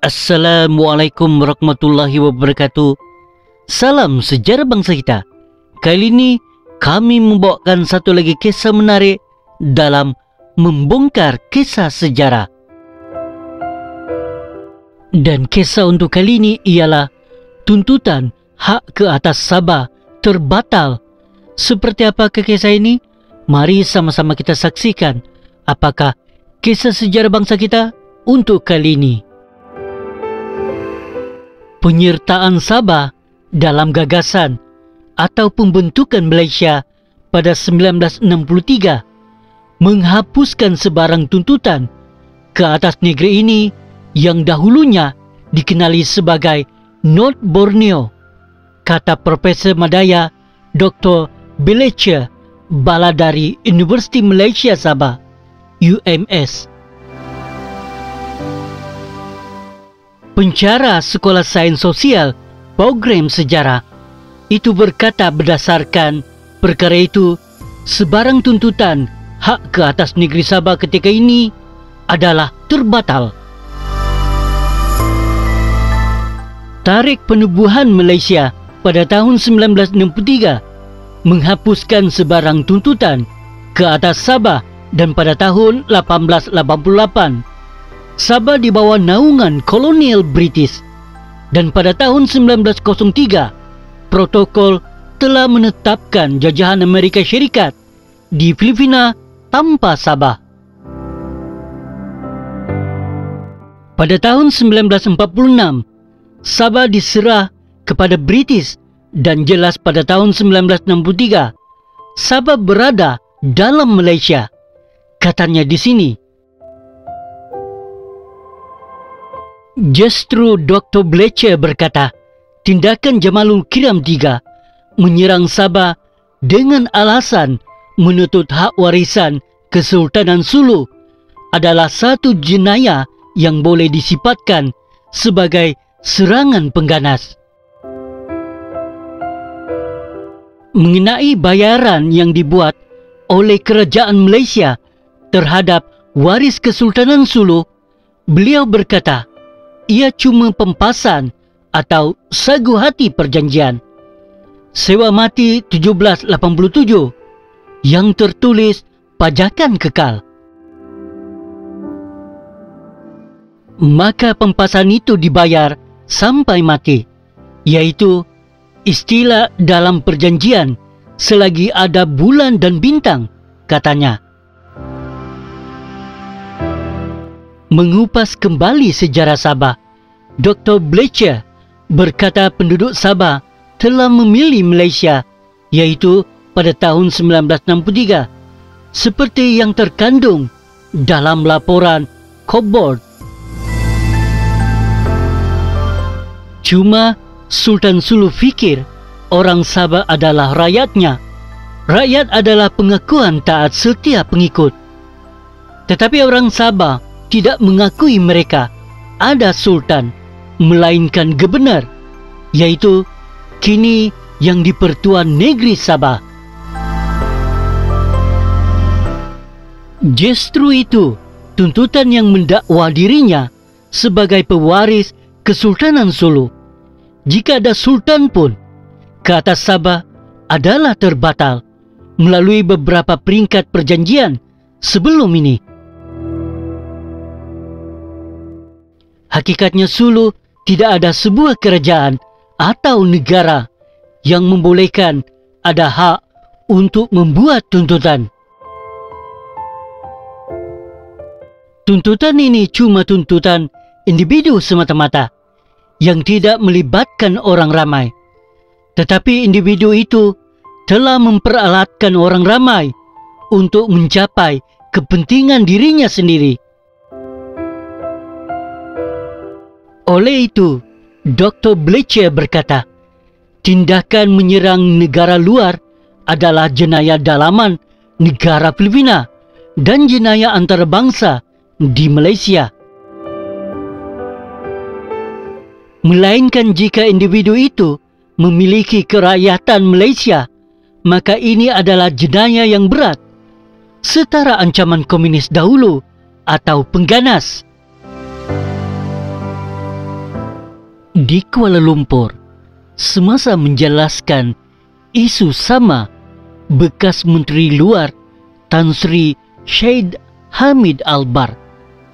Assalamualaikum warahmatullahi wabarakatuh. Salam sejarah bangsa kita. Kali ini kami membawakan satu lagi kisah menarik dalam membongkar kisah sejarah. Dan kisah untuk kali ini ialah tuntutan hak ke atas Sabah terbatal. Seperti apakah kisah ini? Mari sama-sama kita saksikan apakah kisah sejarah bangsa kita untuk kali ini. Penyertaan Sabah dalam gagasan atau pembentukan Malaysia pada 1963 menghapuskan sebarang tuntutan ke atas negeri ini yang dahulunya dikenali sebagai North Borneo, kata Profesor Madaya Dr. Blecher Bala dari Universiti Malaysia Sabah, UMS. Pencara Sekolah Sains Sosial Program Sejarah itu berkata berdasarkan perkara itu, sebarang tuntutan hak ke atas negeri Sabah ketika ini adalah terbatal. Tarikh Penubuhan Malaysia pada tahun 1963 menghapuskan sebarang tuntutan ke atas Sabah, dan pada tahun 1888 Sabah di bawah naungan kolonial British, dan pada tahun 1903 protokol telah menetapkan jajahan Amerika Syarikat di Filipina tanpa Sabah. Pada tahun 1946 Sabah diserah kepada British, dan jelas pada tahun 1963 Sabah berada dalam Malaysia. Katanya di sini, justru Dr. Blecher berkata, tindakan Jamalul Kiram III menyerang Sabah dengan alasan menuntut hak warisan Kesultanan Sulu adalah satu jenayah yang boleh disifatkan sebagai serangan pengganas. Mengenai bayaran yang dibuat oleh kerajaan Malaysia terhadap waris Kesultanan Sulu, beliau berkata, ia cuma pempasan atau sagu hati perjanjian. Sewa mati 1787 yang tertulis pajakan kekal. Maka pempasan itu dibayar sampai mati, yaitu istilah dalam perjanjian selagi ada bulan dan bintang, katanya. Mengupas kembali sejarah Sabah, Dr. Blecher berkata penduduk Sabah telah memilih Malaysia, yaitu pada tahun 1963, seperti yang terkandung dalam laporan Cockburn. Cuma Sultan Sulu fikir orang Sabah adalah rakyatnya. Rakyat adalah pengakuan taat setiap pengikut. Tetapi orang Sabah tidak mengakui mereka ada sultan, melainkan gubernur, yaitu kini yang di-Pertuan Negeri Sabah. Justru itu tuntutan yang mendakwa dirinya sebagai pewaris Kesultanan Sulu. Jika ada sultan pun, ke atas Sabah adalah terbatal melalui beberapa peringkat perjanjian sebelum ini. Hakikatnya Sulu tidak ada sebuah kerajaan atau negara yang membolehkan ada hak untuk membuat tuntutan. Tuntutan ini cuma tuntutan individu semata-mata yang tidak melibatkan orang ramai. Tetapi individu itu telah memperalatkan orang ramai untuk mencapai kepentingan dirinya sendiri. Oleh itu, Dr. Blecher berkata, tindakan menyerang negara luar adalah jenayah dalaman negara Filipina dan jenayah antarabangsa di Malaysia. Melainkan jika individu itu memiliki kerakyatan Malaysia, maka ini adalah jenayah yang berat, setara ancaman komunis dahulu atau pengganas. di Kuala Lumpur semasa menjelaskan isu sama, bekas Menteri Luar Tan Sri Syed Hamid Albar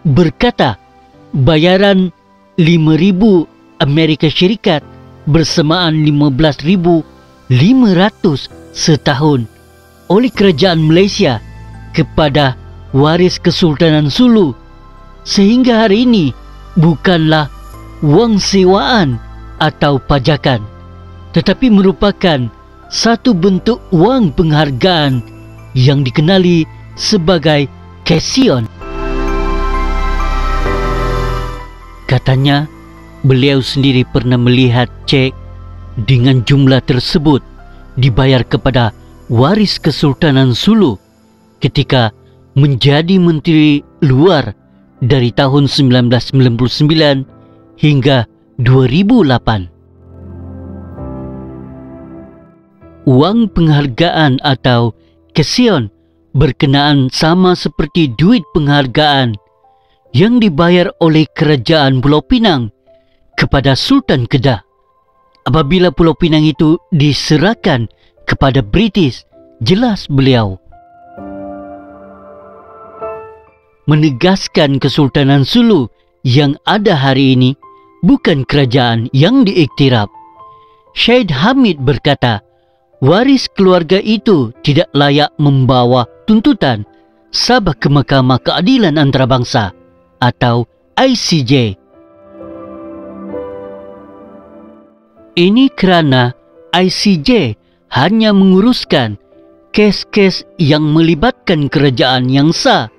berkata bayaran 5,000 Amerika Syarikat bersamaan 15,500 setahun oleh kerajaan Malaysia kepada waris Kesultanan Sulu sehingga hari ini bukanlah wang sewaan atau pajakan, tetapi merupakan satu bentuk wang penghargaan yang dikenali sebagai Kesion. Katanya, beliau sendiri pernah melihat cek dengan jumlah tersebut dibayar kepada waris Kesultanan Sulu ketika menjadi Menteri Luar dari tahun 1999 hingga 2008. Wang penghargaan atau Kesion berkenaan sama seperti duit penghargaan yang dibayar oleh Kerajaan Pulau Pinang kepada Sultan Kedah apabila Pulau Pinang itu diserahkan kepada British, jelas beliau. Menegaskan Kesultanan Sulu yang ada hari ini bukan kerajaan yang diiktiraf. Syed Hamid berkata, waris keluarga itu tidak layak membawa tuntutan Sabah ke Mahkamah Keadilan Antarabangsa atau ICJ. Ini kerana ICJ hanya menguruskan kes-kes yang melibatkan kerajaan yang sah.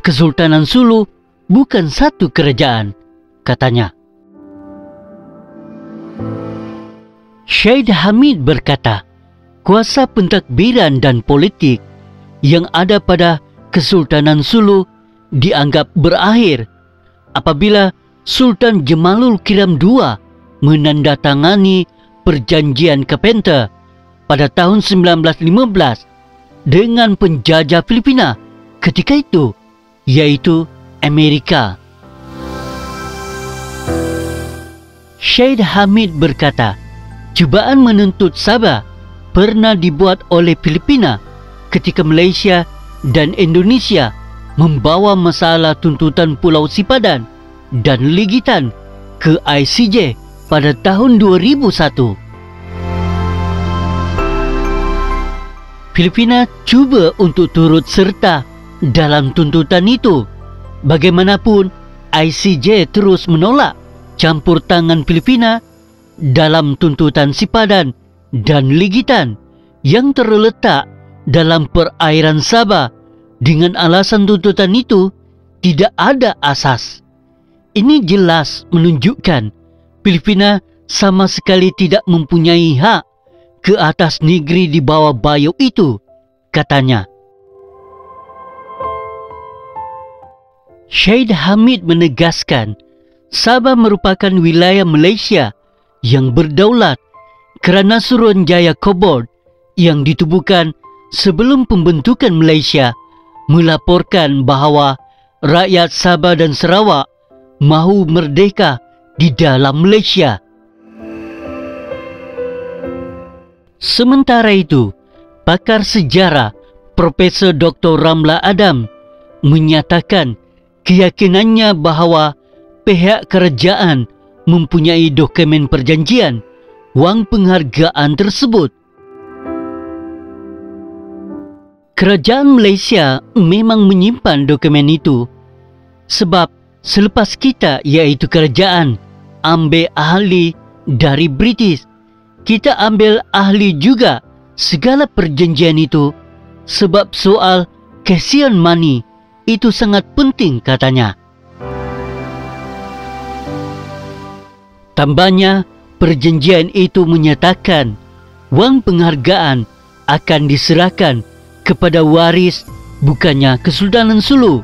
Kesultanan Sulu bukan satu kerajaan, katanya. Syed Hamid berkata, kuasa pentadbiran dan politik yang ada pada Kesultanan Sulu dianggap berakhir apabila Sultan Jemalul Kiram II menandatangani perjanjian Kapenta pada tahun 1915 dengan penjajah Filipina ketika itu, yaitu Amerika. Syed Hamid berkata, cubaan menuntut Sabah pernah dibuat oleh Filipina ketika Malaysia dan Indonesia membawa masalah tuntutan Pulau Sipadan dan Ligitan ke ICJ pada tahun 2001. Filipina cuba untuk turut serta dalam tuntutan itu. Bagaimanapun, ICJ terus menolak campur tangan Filipina dalam tuntutan Sipadan dan Ligitan yang terletak dalam perairan Sabah dengan alasan tuntutan itu tidak ada asas. Ini jelas menunjukkan Filipina sama sekali tidak mempunyai hak ke atas negeri di bawah bayau itu, katanya. Syed Hamid menegaskan Sabah merupakan wilayah Malaysia yang berdaulat kerana Suruhanjaya Cobalt yang ditubuhkan sebelum pembentukan Malaysia melaporkan bahawa rakyat Sabah dan Sarawak mahu merdeka di dalam Malaysia. Sementara itu, pakar sejarah Profesor Dr. Ramla Adam menyatakan keyakinannya bahawa pihak kerajaan mempunyai dokumen perjanjian wang penghargaan tersebut. Kerajaan Malaysia memang menyimpan dokumen itu sebab selepas kita, iaitu kerajaan, ambil ahli dari British, kita ambil ahli juga segala perjanjian itu sebab soal Kesion money itu sangat penting, katanya. Tambahnya, perjanjian itu menyatakan wang penghargaan akan diserahkan kepada waris bukannya Kesultanan Sulu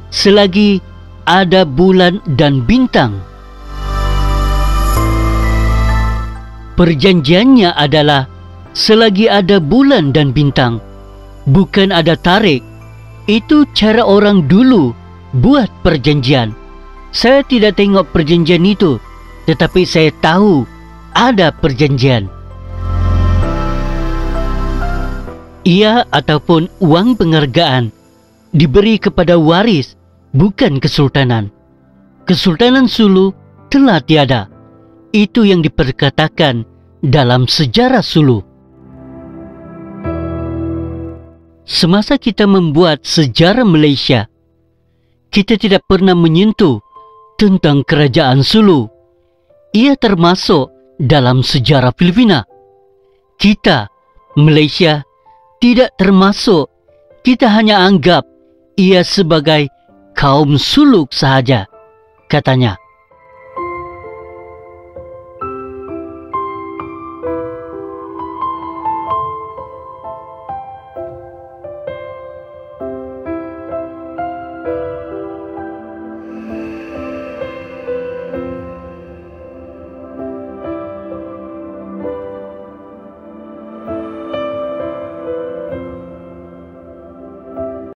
selagi ada bulan dan bintang. Perjanjiannya adalah selagi ada bulan dan bintang, bukan ada tarik. Itu cara orang dulu buat perjanjian. Saya tidak tengok perjanjian itu tetapi saya tahu ada perjanjian. Ia ataupun uang penghargaan diberi kepada waris, bukan kesultanan. Kesultanan Sulu telah tiada. Itu yang diperkatakan dalam sejarah Sulu. Semasa kita membuat sejarah Malaysia, kita tidak pernah menyentuh tentang kerajaan Sulu. Ia termasuk dalam sejarah Filipina. Kita, Malaysia, tidak termasuk. Kita hanya anggap ia sebagai kaum suluk sahaja, katanya.